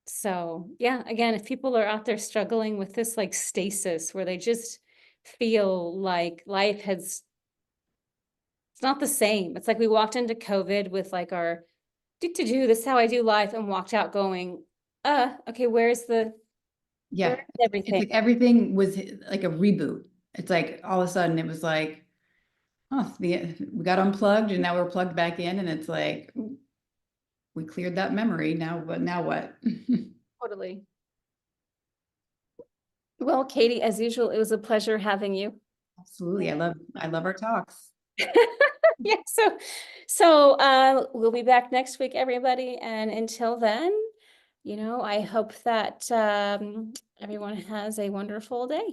So yeah, again, if people are out there struggling with this like stasis where they just feel like life has, it's not the same. It's like we walked into COVID with like our do, this is how I do life and walked out going, okay, where's Yeah. It's everything? like everything was like a reboot. It's like all of a sudden it was like, oh, we got unplugged and now we're plugged back in, and it's like we cleared that memory. Now what? Totally. Well, Katie, as usual, it was a pleasure having you. Absolutely. I love our talks. Yeah, so we'll be back next week, everybody. And until then, I hope that everyone has a wonderful day.